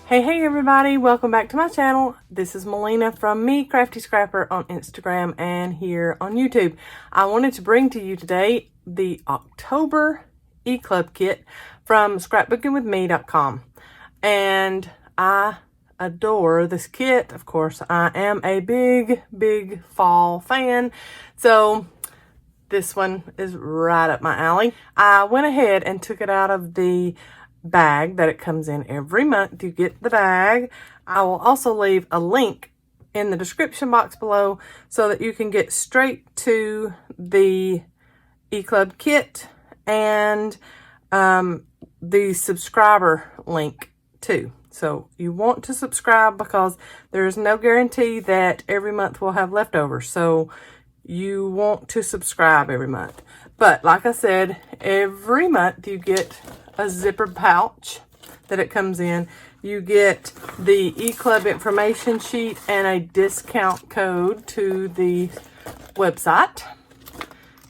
Hey everybody, welcome back to my channel. This is Melina from Me Crafty Scrapper on Instagram and here on YouTube. I wanted to bring to you today the October e-club kit from scrapbookingwithme.com. And I adore this kit. Of course, I am a big fall fan. So this one is right up my alley. I went ahead and took it out of the bag that it comes in every month. You get the bag. I will also leave a link in the description box below so that you can get straight to the e-club kit and the subscriber link too. So you want to subscribe because there is no guarantee that every month we'll have leftovers. So you want to subscribe every month. But like I said, every month you get a zipper pouch that it comes in. You get the e-club information sheet and a discount code to the website.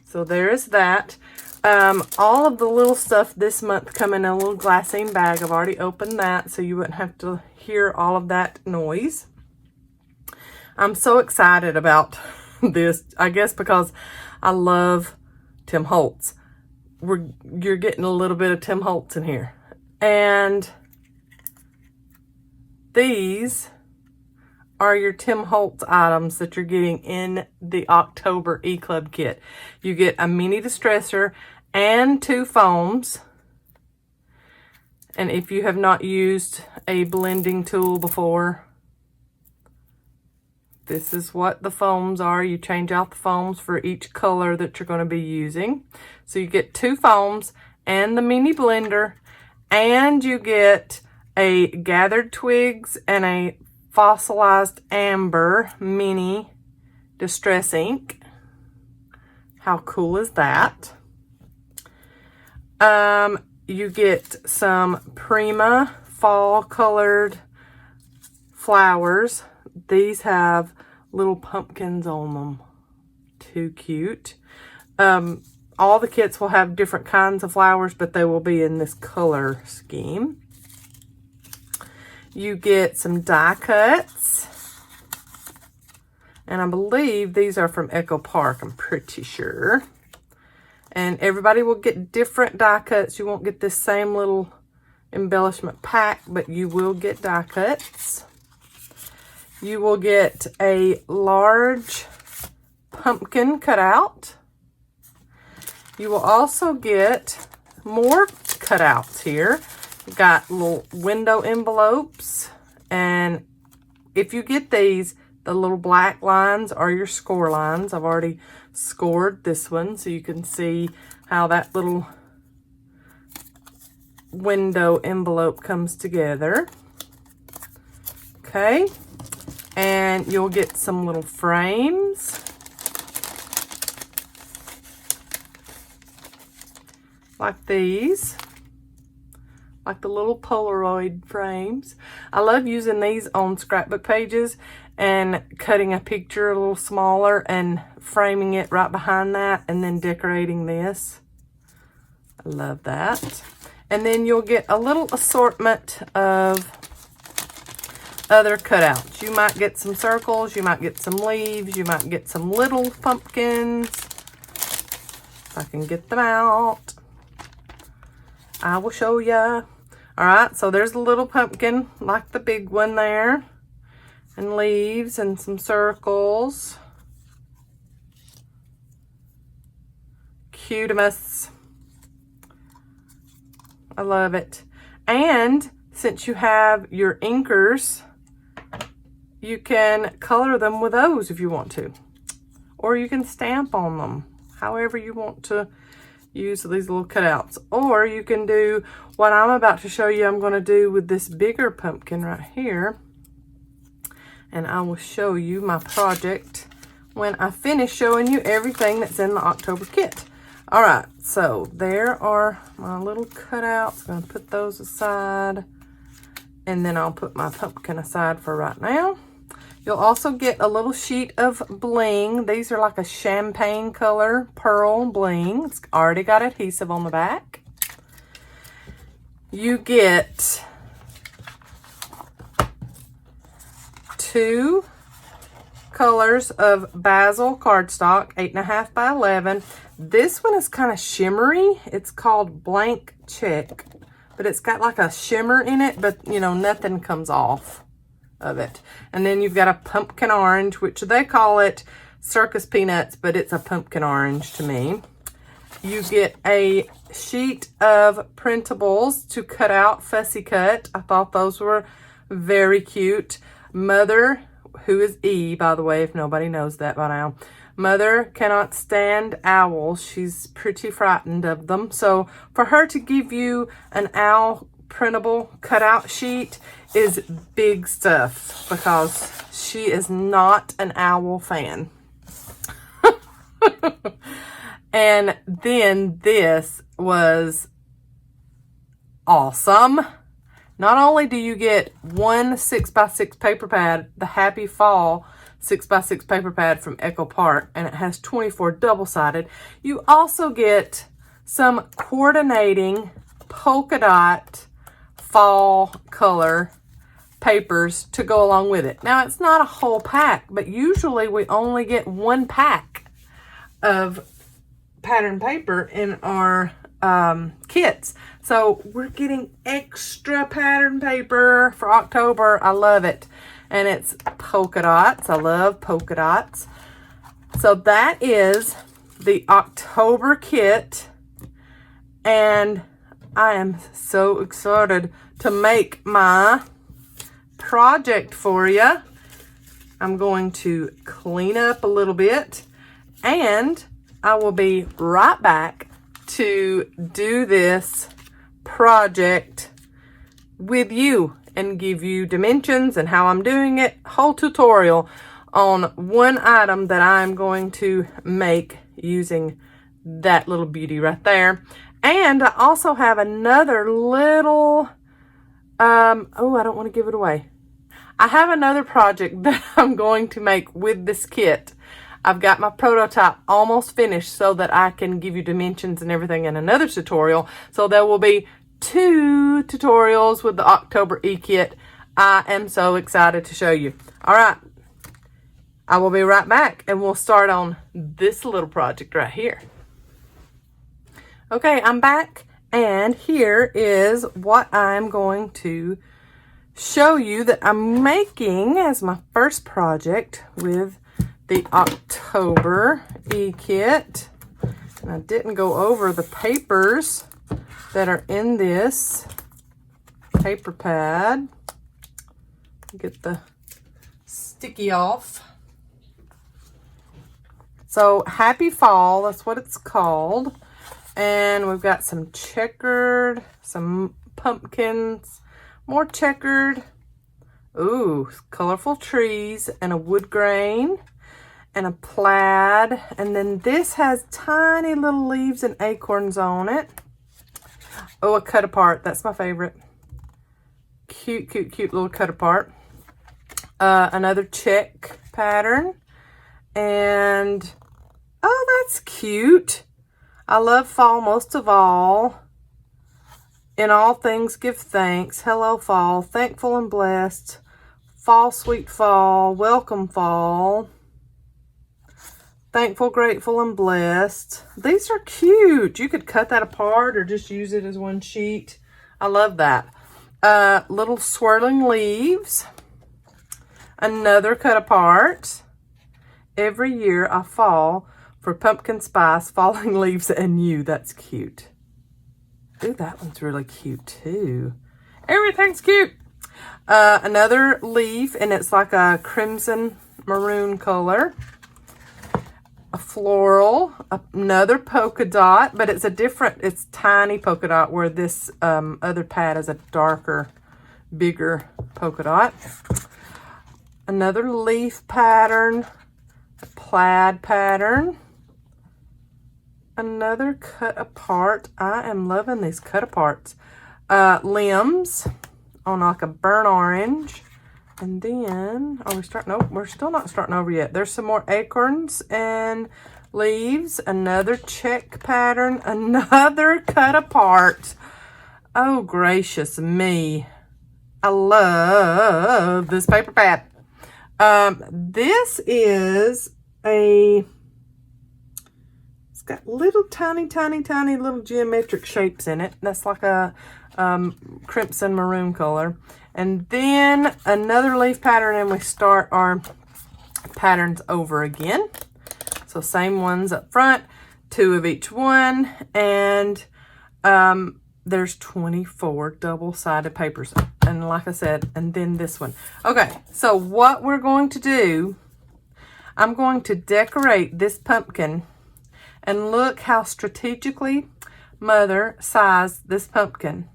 So there is that. All of the little stuff this month come in a little glassine bag. I've already opened that so you wouldn't have to hear all of that noise. I'm so excited about this, I guess because I love Tim Holtz. You're getting a little bit of Tim Holtz in here. And these are your Tim Holtz items that you're getting in the October e-club kit. You get a mini distresser and 2 foams. And if you have not used a blending tool before, this is what the foams are. You change out the foams for each color that you're going to be using. So you get 2 foams and the mini blender, and you get a gathered twigs and a fossilized amber mini distress ink. How cool is that? You get some Prima fall colored flowers. These have little pumpkins on them. Too cute. All the kits will have different kinds of flowers, but they will be in this color scheme. You get some die cuts. And I believe these are from Echo Park, I'm pretty sure. And everybody will get different die cuts. You won't get this same little embellishment pack, but you will get die cuts. You will get a large pumpkin cutout. You will also get more cutouts here. You've got little window envelopes. And if you get these, the little black lines are your score lines. I've already scored this one so you can see how that little window envelope comes together. Okay. And you'll get some little frames. Like these. Like the little Polaroid frames. I love using these on scrapbook pages and cutting a picture a little smaller and framing it right behind that and then decorating this. I love that. And then you'll get a little assortment of other cutouts. You might get some circles, you might get some leaves, you might get some little pumpkins. If I can get them out, I will show ya. Alright, so there's a little pumpkin like the big one there. And leaves and some circles. Cutimus. I love it. And since you have your inkers, you can color them with those if you want to. Or you can stamp on them, however you want to use these little cutouts. Or you can do what I'm about to show you I'm going to do with this bigger pumpkin right here. And I will show you my project when I finish showing you everything that's in the October kit. All right, so there are my little cutouts. I'm going to put those aside. And then I'll put my pumpkin aside for right now. You'll also get a little sheet of bling. These are like a champagne color pearl bling. It's already got adhesive on the back. You get 2 colors of basil cardstock, 8.5 by 11. This one is kind of shimmery. It's called Blank Check, but it's got like a shimmer in it, but you know, nothing comes off of it. And then you've got a pumpkin orange, which they call it circus peanuts, but it's a pumpkin orange to me. You get a sheet of printables to cut out, fussy cut. I thought those were very cute. Mother, who is E, by the way, if nobody knows that by now. Mother cannot stand owls. She's pretty frightened of them. So for her to give you an owl printable cutout sheet is big stuff because she is not an owl fan. And then this was awesome. Not only do you get one 6x6 paper pad, the Happy Fall 6x6 paper pad from Echo Park, and it has 24 double-sided, you also get some coordinating polka dot fall color papers to go along with it. Now, it's not a whole pack, but usually we only get 1 pack of pattern paper in our kits. So we're getting extra pattern paper for October. I love it. And it's polka dots. I love polka dots. So that is the October kit. And I am so excited to make my project for you. I'm going to clean up a little bit, and I will be right back to do this project with you and give you dimensions and how I'm doing it, whole tutorial on one item that I'm going to make using that little beauty right there. And I also have another little, oh, I don't want to give it away. I have another project that I'm going to make with this kit. I've got my prototype almost finished so that I can give you dimensions and everything in another tutorial. So there will be 2 tutorials with the October e-kit. I am so excited to show you. All right. I will be right back and we'll start on this little project right here. Okay, I'm back, and here is what I'm going to show you that I'm making as my first project with the October e-kit. And I didn't go over the papers that are in this paper pad. Get the sticky off. So Happy Fall, that's what it's called. And we've got some checkered, some pumpkins, more checkered. Ooh, colorful trees and a wood grain. And a plaid, and then this has tiny little leaves and acorns on it. Oh, a cut apart, that's my favorite. Cute, cute, cute little cut apart. Another check pattern, and oh, that's cute. I love fall most of all. In all things give thanks. Hello fall, thankful and blessed. Fall, sweet fall, welcome fall. Thankful, grateful, and blessed. These are cute. You could cut that apart or just use it as one sheet. I love that. Little swirling leaves. Another cut apart. Every year I fall for pumpkin spice, falling leaves, and you. That's cute. Ooh, that one's really cute too. Everything's cute. Another leaf, and it's like a crimson maroon color. A floral, another polka dot, but it's tiny polka dot, where this other pad is a darker, bigger polka dot. Another leaf pattern, a plaid pattern. Another cut apart. I am loving these cut aparts. Limbs on like a burnt orange. And then, are we starting? Nope, we're still not starting over yet. There's some more acorns and leaves. Another check pattern. Another cut apart. Oh, gracious me. I love this paper pad. This is it's got little tiny little geometric shapes in it. That's like a crimson maroon color. And then another leaf pattern, and we start our patterns over again. So same ones up front, 2 of each one, and there's 24 double-sided papers. And like I said, and then this one. Okay, so what we're going to do, I'm going to decorate this pumpkin, and look how strategically Mother sized this pumpkin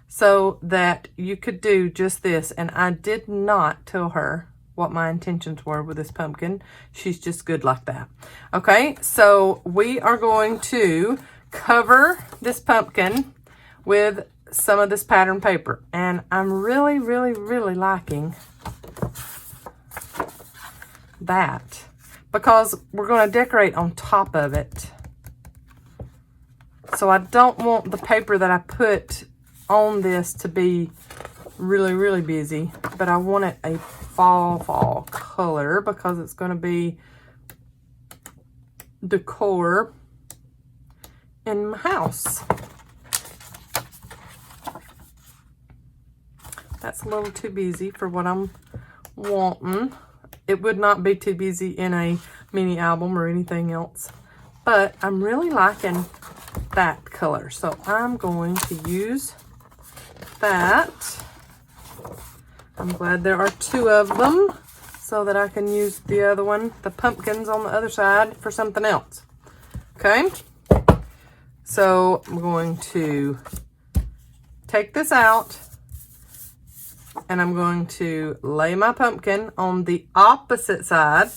so that you could do just this. And I did not tell her what my intentions were with this pumpkin. She's just good like that. Okay, so we are going to cover this pumpkin with some of this pattern paper, and I'm really liking that because we're going to decorate on top of it. So I don't want the paper that I put on this to be really busy, but I want it a fall color because it's going to be decor in my house. That's a little too busy for what I'm wanting. It would not be too busy in a mini album or anything else, but I'm really liking that color. So I'm going to use that. I'm glad there are 2 of them so that I can use the other one, the pumpkins on the other side, for something else. Okay, so I'm going to take this out, and I'm going to lay my pumpkin on the opposite side.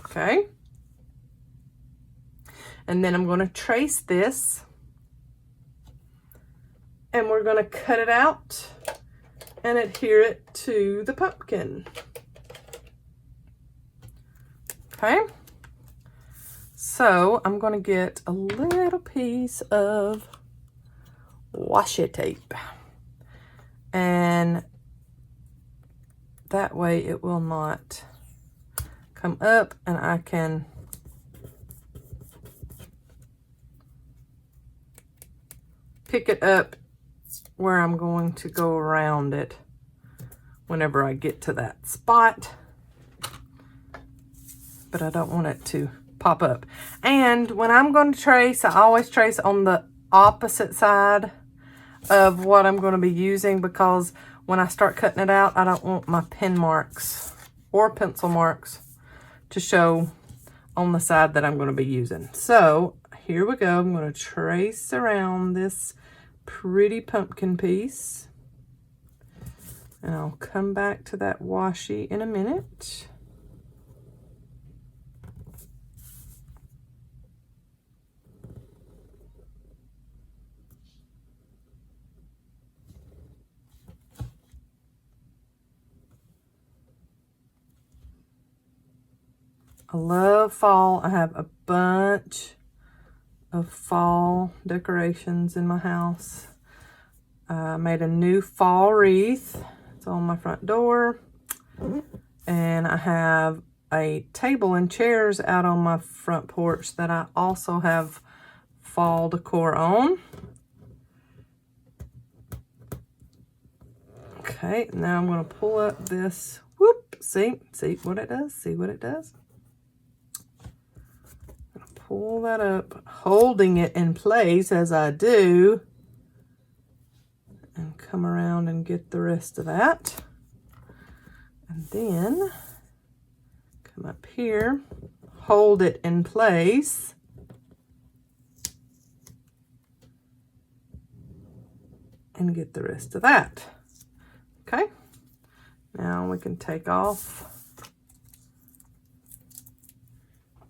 Okay, and then I'm going to trace this, and we're going to cut it out and adhere it to the pumpkin. Okay, so I'm going to get a little piece of washi tape, and that way it will not come up, and I can pick it up where I'm going to go around it whenever I get to that spot, but I don't want it to pop up. And when I'm going to trace, I always trace on the opposite side of what I'm going to be using, because when I start cutting it out, I don't want my pen marks or pencil marks to show on the side that I'm going to be using. So here we go. I'm going to trace around this pretty pumpkin piece, and I'll come back to that washi in a minute. I love fall. I have a bunch of fall decorations in my house. I made a new fall wreath. It's on my front door. And I have a table and chairs out on my front porch that I also have fall decor on. Okay, now I'm going to pull up this. Whoop! See what it does? See what it does? Pull that up, holding it in place as I do, and come around and get the rest of that. And then come up here, hold it in place, and get the rest of that. Okay, now we can take off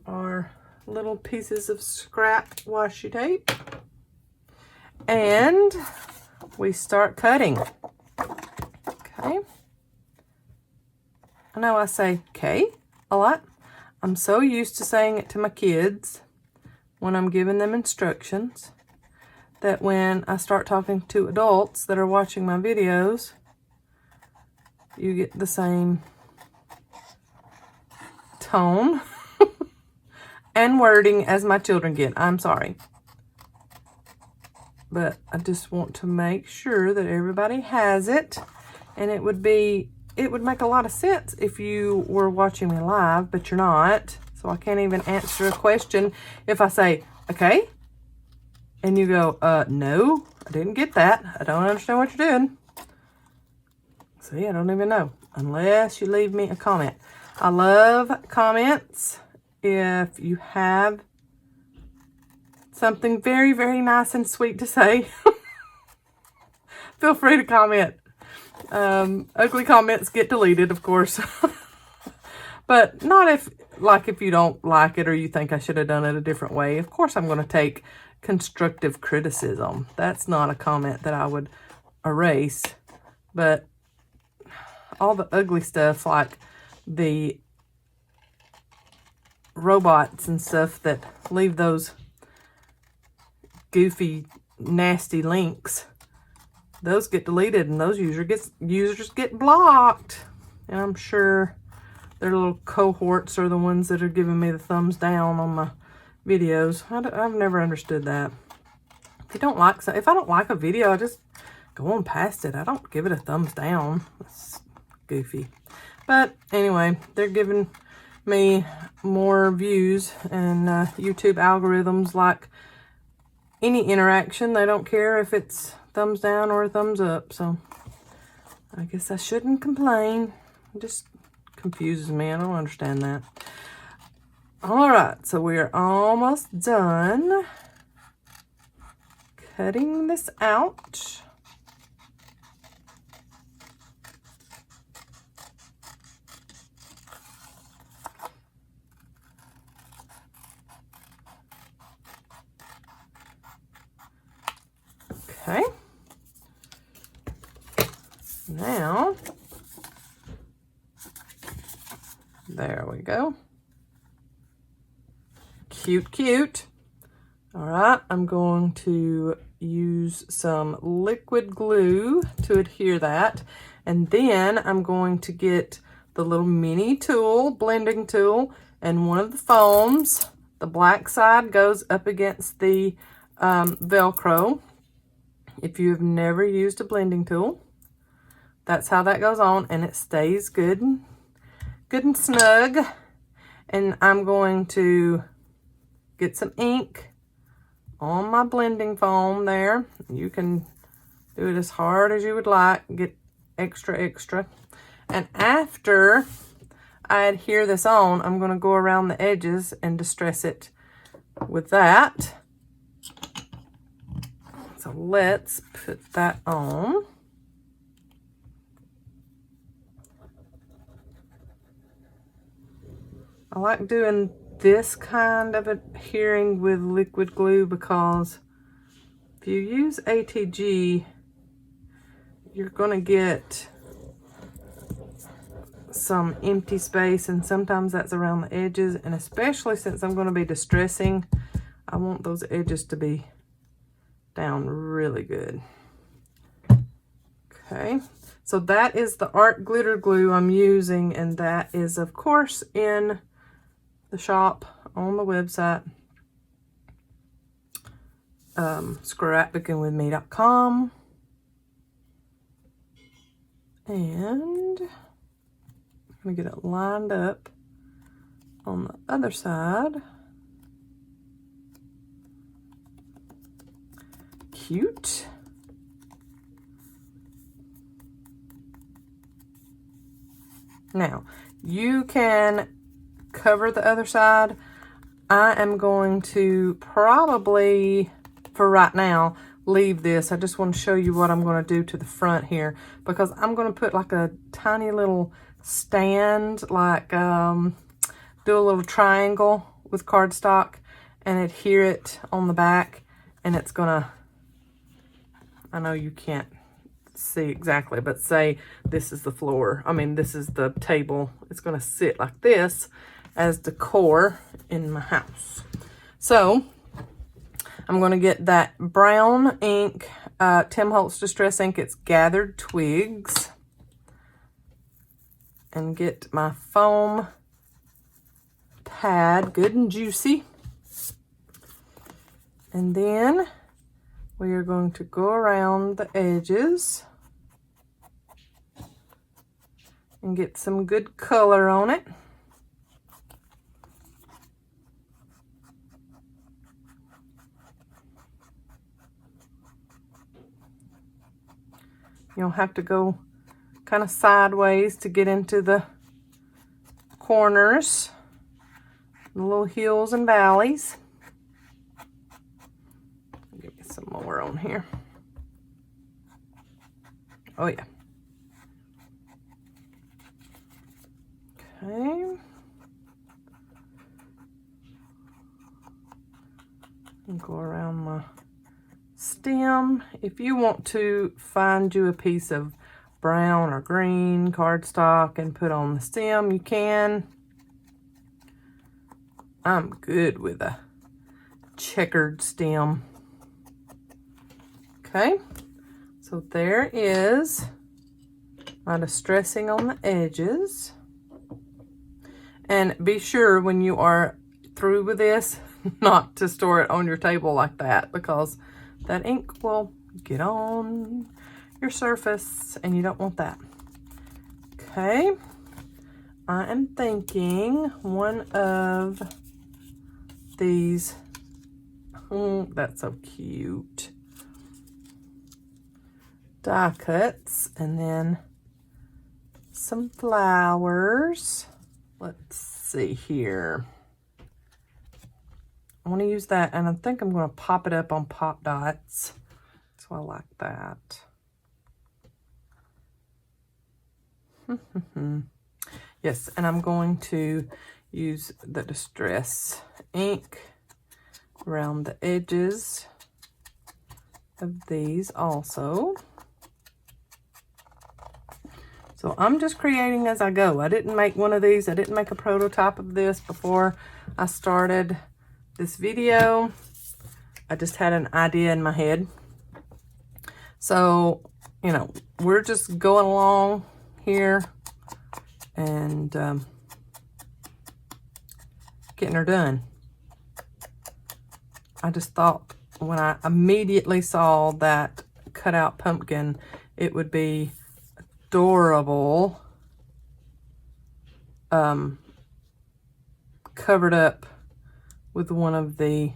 our little pieces of scrap washi tape, and we start cutting. Okay, I know I say okay a lot. I'm so used to saying it to my kids when I'm giving them instructions that when I start talking to adults that are watching my videos, you get the same tone and wording as my children get. I'm sorry. But I just want to make sure that everybody has it. And it would make a lot of sense if you were watching me live, but you're not. So I can't even answer a question if I say, okay, and you go, no, I didn't get that. I don't understand what you're doing. See, I don't even know, unless you leave me a comment. I love comments. If you have something very, very nice and sweet to say, feel free to comment. Ugly comments get deleted, of course. But not if you don't like it or you think I should have done it a different way. Of course, I'm going to take constructive criticism. That's not a comment that I would erase. But all the ugly stuff, like the robots and stuff that leave those goofy, nasty links, those get deleted and those users get blocked. And I'm sure their little cohorts are the ones that are giving me the thumbs down on my videos. I've never understood that. If I don't like a video, I just go on past it. I don't give it a thumbs down. That's goofy. But anyway, they're giving me more views, and YouTube algorithms like any interaction. They don't care if it's thumbs down or a thumbs up. So I guess I shouldn't complain. It just confuses me. I don't understand that. All right, so we're almost done cutting this out. Okay. Now, there we go. Cute, cute. All right, I'm going to use some liquid glue to adhere that. And then I'm going to get the little mini tool, blending tool, and one of the foams. The black side goes up against the Velcro. If you have never used a blending tool, that's how that goes on, and it stays good and snug. And I'm going to get some ink on my blending foam there. You can do it as hard as you would like, get extra. And after I adhere this on, I'm going to go around the edges and distress it with that. So let's put that on. I like doing this kind of adhering with liquid glue because if you use ATG, you're going to get some empty space, and sometimes that's around the edges, and especially since I'm going to be distressing, I want those edges to be down really good. Okay, so that is the art glitter glue I'm using, and that is of course in the shop on the website, scrapbookingwithme.com. And I'm gonna get it lined up on the other side. Cute. Now, you can cover the other side. I am going to probably, for right now, leave this. I just want to show you what I'm going to do to the front here, because I'm going to put like a tiny little stand, like do a little triangle with cardstock and adhere it on the back, and it's going to, I know you can't see exactly, but say this is the floor. I mean, this is the table. It's going to sit like this as decor in my house. So I'm going to get that brown ink, Tim Holtz Distress ink. It's Gathered Twigs. And get my foam pad good and juicy. And then we are going to go around the edges and get some good color on it. You'll have to go kind of sideways to get into the corners, the little hills and valleys. Give me some more on here. Oh yeah. Okay. And go around my stem. If you want to find you a piece of brown or green cardstock and put on the stem, you can. I'm good with a checkered stem. Okay, so there is my distressing on the edges. And be sure when you are through with this not to store it on your table like that, because that ink will get on your surface and you don't want that. Okay, I am thinking one of these, oh, that's so cute, die cuts, and then some flowers. Let's see here. I want to use that, and I think I'm going to pop it up on pop dots. So I like that. Yes, and I'm going to use the Distress ink around the edges of these also. So I'm just creating as I go. I didn't make one of these. I didn't make a prototype of this before I started this video. I just had an idea in my head. So, you know, we're just going along here and getting her done. I just thought when I immediately saw that cutout pumpkin, it would be adorable covered up with one of the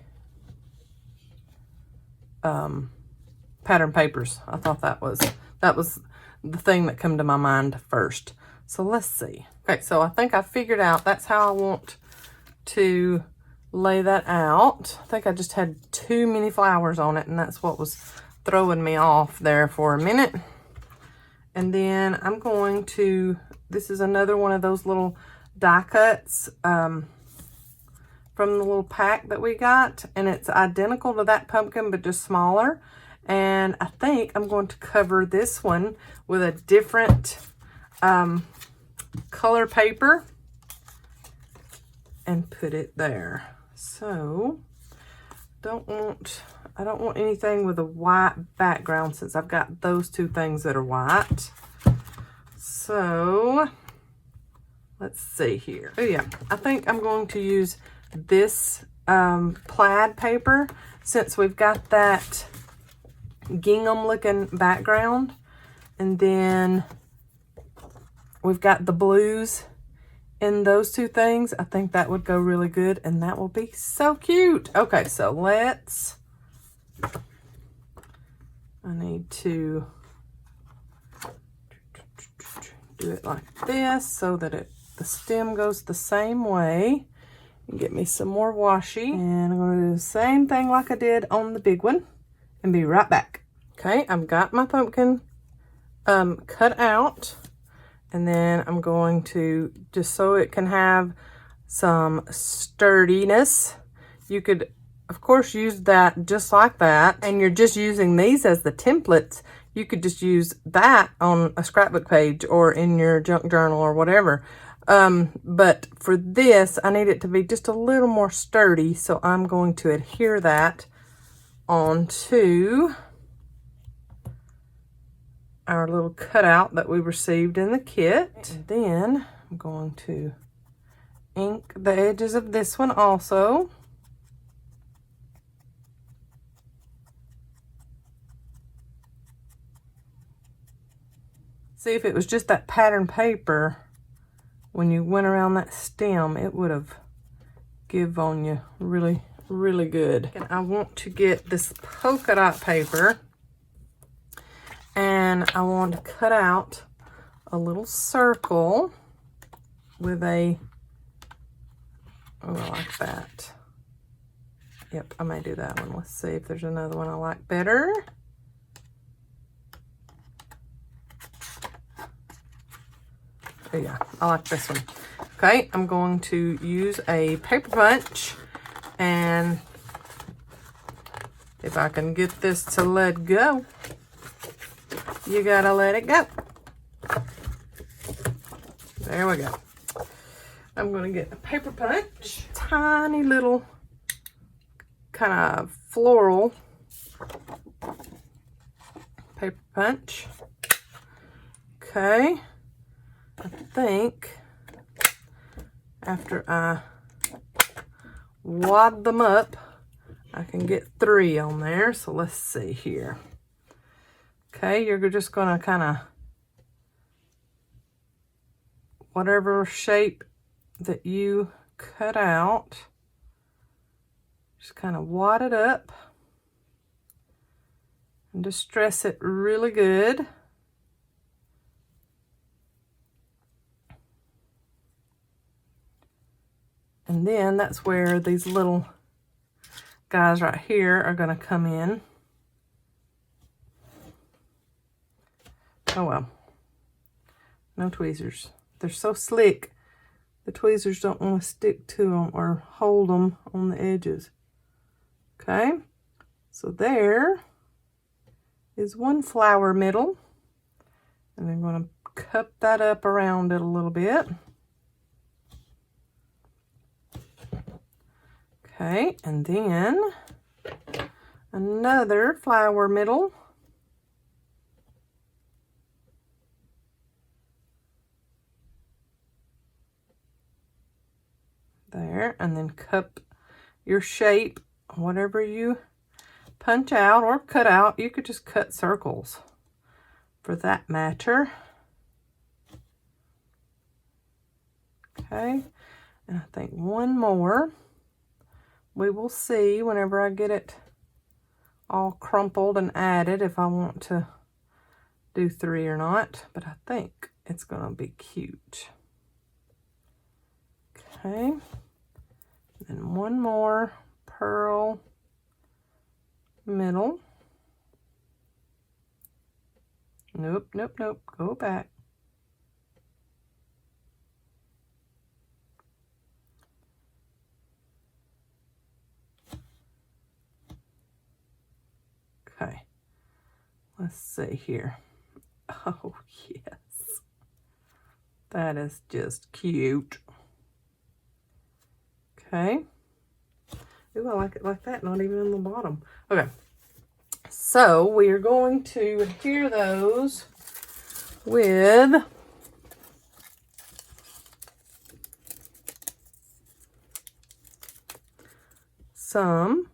pattern papers. I thought that was the thing that came to my mind first. So let's see. Okay, so I think I figured out that's how I want to lay that out. I think I just had too many flowers on it, and that's what was throwing me off there for a minute. And then I'm going to, this is another one of those little die cuts from the little pack that we got. And it's identical to that pumpkin, but just smaller. And I think I'm going to cover this one with a different color paper and put it there. So I don't want anything with a white background, since I've got those two things that are white. So let's see here. Oh yeah, I think I'm going to use this plaid paper, since we've got that gingham looking background, and then we've got the blues in those two things. I think that would go really good, and that will be so cute. Okay, so let's, I need to do it like this so that the stem goes the same way. And get me some more washi, and I'm going to do the same thing like I did on the big one, and be right back. Okay, I've got my pumpkin cut out, and then I'm going to, just so it can have some sturdiness, you could of course use that just like that, and you're just using these as the templates. You could just use that on a scrapbook page or in your junk journal or whatever. But for this, I need it to be just a little more sturdy, so I'm going to adhere that onto our little cutout that we received in the kit. And then I'm going to ink the edges of this one also. See, if it was just that pattern paper, when you went around that stem, it would have give on you really, really good. And I want to get this polka dot paper, and I want to cut out a little circle with a, oh, I like that. Yep, I may do that one. Let's see if there's another one I like better. Oh yeah, I like this one. Okay, I'm going to use a paper punch, and if I can get this to let go, you gotta let it go. There we go. I'm gonna get a paper punch, tiny little kind of floral paper punch. Okay. I think after I wad them up, I can get 3 on there. So let's see here. Okay, you're just gonna kind of, whatever shape that you cut out, just kind of wad it up and distress it really good. And then that's where these little guys right here are going to come in. Oh well, no tweezers. They're so slick, the tweezers don't want to stick to them or hold them on the edges. Okay, so there is one flower middle, and I'm going to cup that up around it a little bit. Okay, and then another flower middle. There, and then cup your shape, whatever you punch out or cut out. You could just cut circles for that matter. Okay, and I think one more. We will see whenever I get it all crumpled and added if I want to do 3 or not, but I think it's going to be cute. Okay, and one more pearl middle. Nope, nope, nope, go back. Okay, let's see here. Oh, yes. That is just cute. Okay. Ooh, I like it like that, not even in the bottom. Okay. So we are going to adhere those with some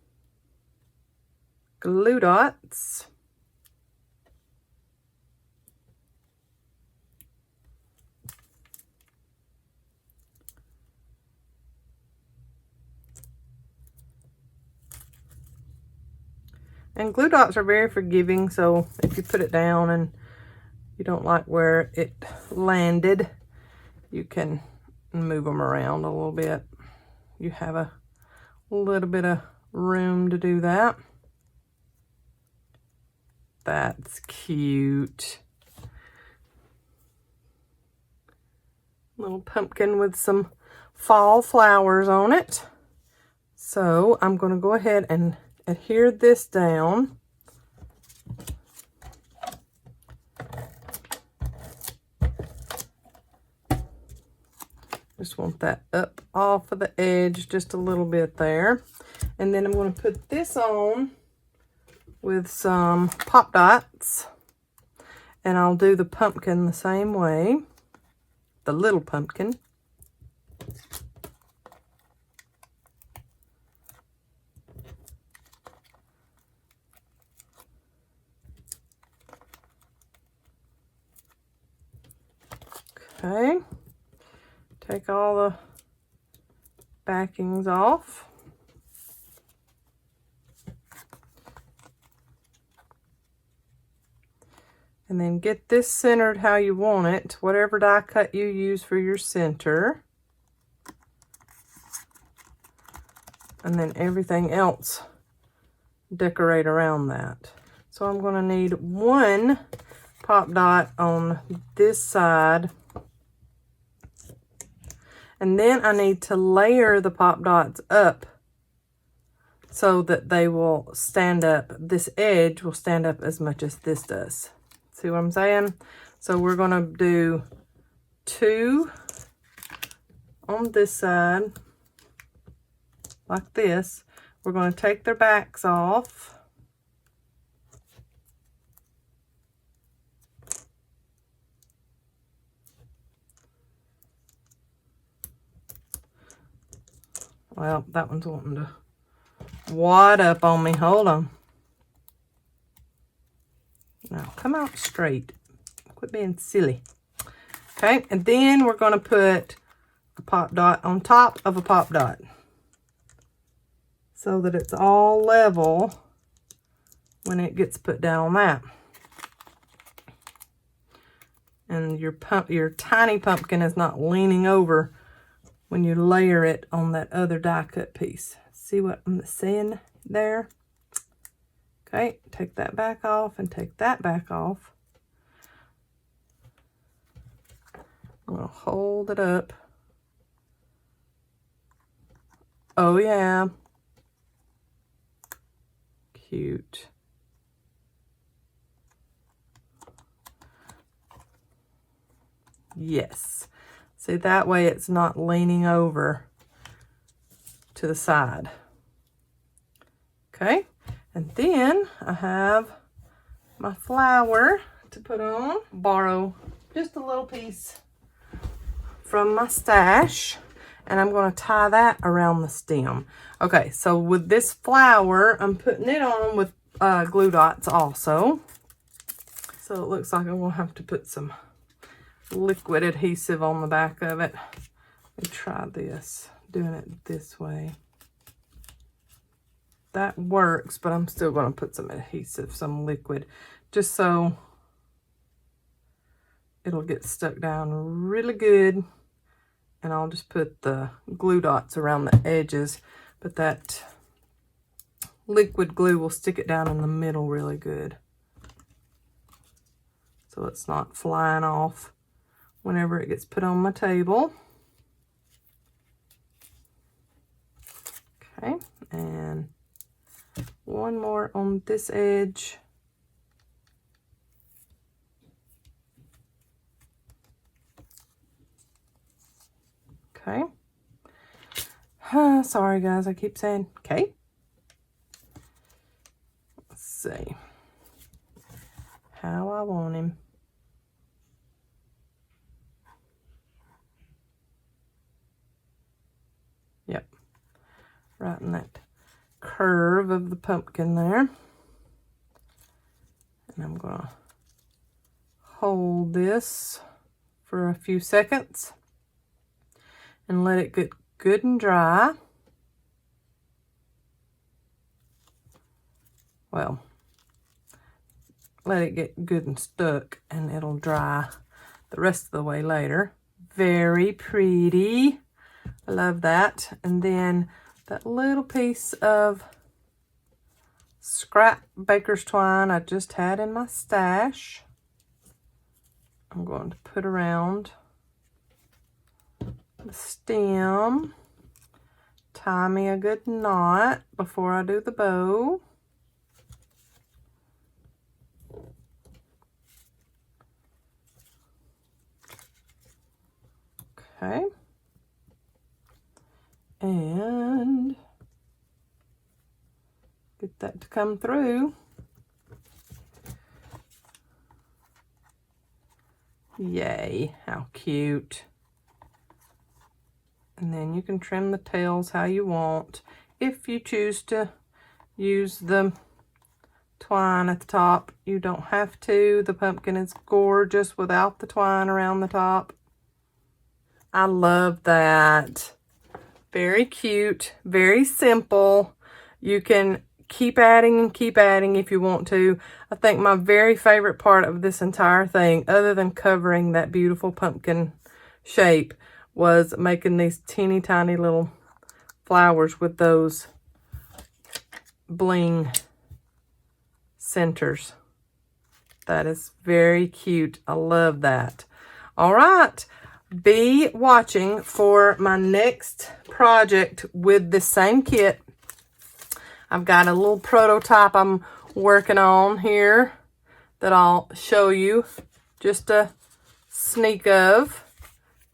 glue dots. And glue dots are very forgiving, so if you put it down and you don't like where it landed, you can move them around a little bit. You have a little bit of room to do that. That's cute. Little pumpkin with some fall flowers on it. So I'm going to go ahead and adhere this down. Just want that up off of the edge just a little bit there. And then I'm going to put this on with some pop dots, and I'll do the pumpkin the same way, the little pumpkin. Okay, take all the backings off. And then get this centered how you want it, whatever die cut you use for your center. And then everything else, decorate around that. So I'm going to need one pop dot on this side. And then I need to layer the pop dots up so that they will stand up. This edge will stand up as much as this does. See what I'm saying? So we're going to do 2 on this side, like this. We're going to take their backs off. Well, that one's wanting to wad up on me. Hold on. Now, come out straight. Quit being silly. Okay, and then we're going to put a pop dot on top of a pop dot so that it's all level when it gets put down on that. And your tiny pumpkin is not leaning over when you layer it on that other die cut piece. See what I'm saying there? Okay, take that back off and take that back off. I'm going to hold it up. Oh yeah. Cute. Yes. See, that way it's not leaning over to the side. Okay. And then I have my flower to put on. Borrow just a little piece from my stash, and I'm going to tie that around the stem. Okay, so with this flower, I'm putting it on with glue dots also. So it looks like I'm going to have to put some liquid adhesive on the back of it. Let me try this, doing it this way. That works, but I'm still going to put some adhesive, some liquid, just so it'll get stuck down really good. And I'll just put the glue dots around the edges, but that liquid glue will stick it down in the middle really good, so it's not flying off whenever it gets put on my table. Okay, and one more on this edge. Okay. Sorry guys, I keep saying okay. Let's see how I want him. Yep, right in that curve of the pumpkin there. And I'm gonna hold this for a few seconds and let it get good and dry. Well, let it get good and stuck, and it'll dry the rest of the way later. Very pretty. I love that. And then that little piece of scrap baker's twine I just had in my stash, I'm going to put around the stem. Tie me a good knot before I do the bow. Okay. And get that to come through. Yay, how cute. And then you can trim the tails how you want. If you choose to use the twine at the top, you don't have to. The pumpkin is gorgeous without the twine around the top. I love that. Very cute, very simple. You can keep adding and keep adding if you want to. I think my very favorite part of this entire thing, other than covering that beautiful pumpkin shape, was making these teeny tiny little flowers with those bling centers. That is very cute. I love that. All right. Be watching for my next project with the same kit. I've got a little prototype I'm working on here that I'll show you just a sneak of.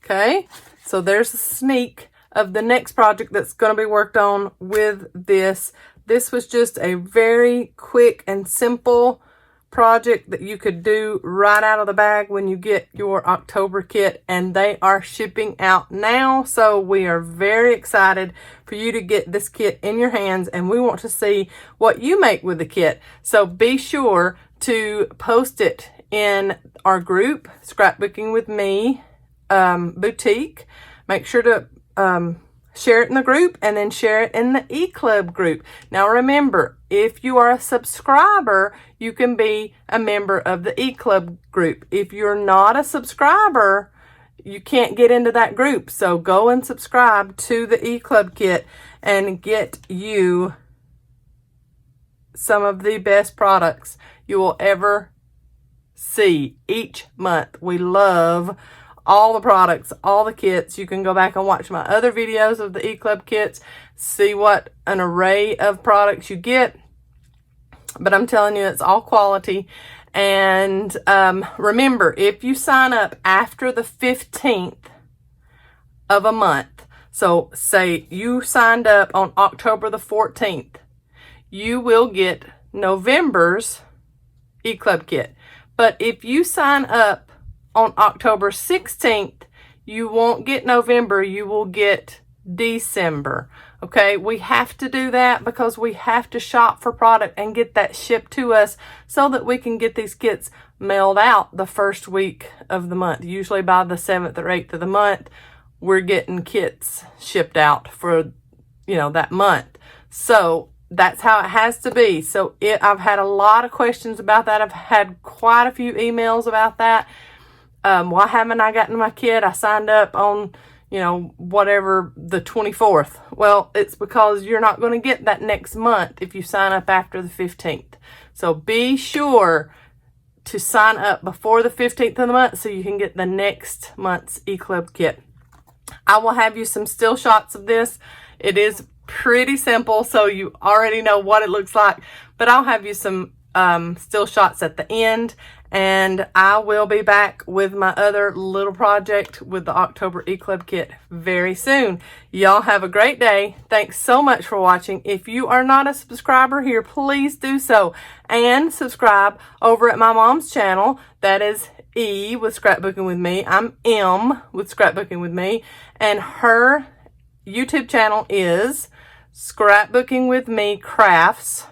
Okay, so there's a sneak of the next project that's going to be worked on with this. This was just a very quick and simple project that you could do right out of the bag when you get your October kit, and they are shipping out now, so we are very excited for you to get this kit in your hands, and we want to see what you make with the kit. So be sure to post it in our group, Scrapbooking with Me boutique. Make sure to share it in the group, and then share it in the eClub group. Now remember, if you are a subscriber, you can be a member of the eClub group. If you're not a subscriber, you can't get into that group. So go and subscribe to the eClub kit and get you some of the best products you will ever see each month. We love all the products, all the kits. You can go back and watch my other videos of the eClub kits, see what an array of products you get. But I'm telling you, it's all quality. And remember, if you sign up after the 15th of a month, so say you signed up on October the 14th, you will get November's eClub kit. But if you sign up on October 16th, you won't get November, you will get December. Okay, we have to do that because we have to shop for product and get that shipped to us so that we can get these kits mailed out the first week of the month. Usually by the 7th or 8th of the month, we're getting kits shipped out for, that month. So that's how it has to be. So I've had a lot of questions about that. I've had quite a few emails about that. Why haven't I gotten my kit? I signed up on, whatever, the 24th. Well, it's because you're not going to get that next month if you sign up after the 15th. So be sure to sign up before the 15th of the month so you can get the next month's eClub kit. I will have you some still shots of this. It is pretty simple, so you already know what it looks like, but I'll have you some still shots at the end, and I will be back with my other little project with the October eClub kit very soon. Y'all have a great day. Thanks so much for watching. If you are not a subscriber here, please do so, and subscribe over at my mom's channel. That is E with Scrapbooking with Me. I'm M with Scrapbooking with Me, and her YouTube channel is Scrapbooking with Me Crafts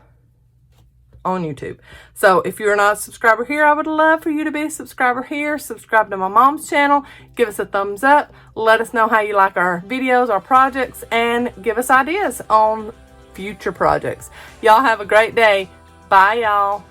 on YouTube. So if you're not a subscriber here, I would love for you to be a subscriber here. Subscribe to my mom's channel. Give us a thumbs up. Let us know how you like our videos, our projects, and give us ideas on future projects. Y'all have a great day. Bye, y'all.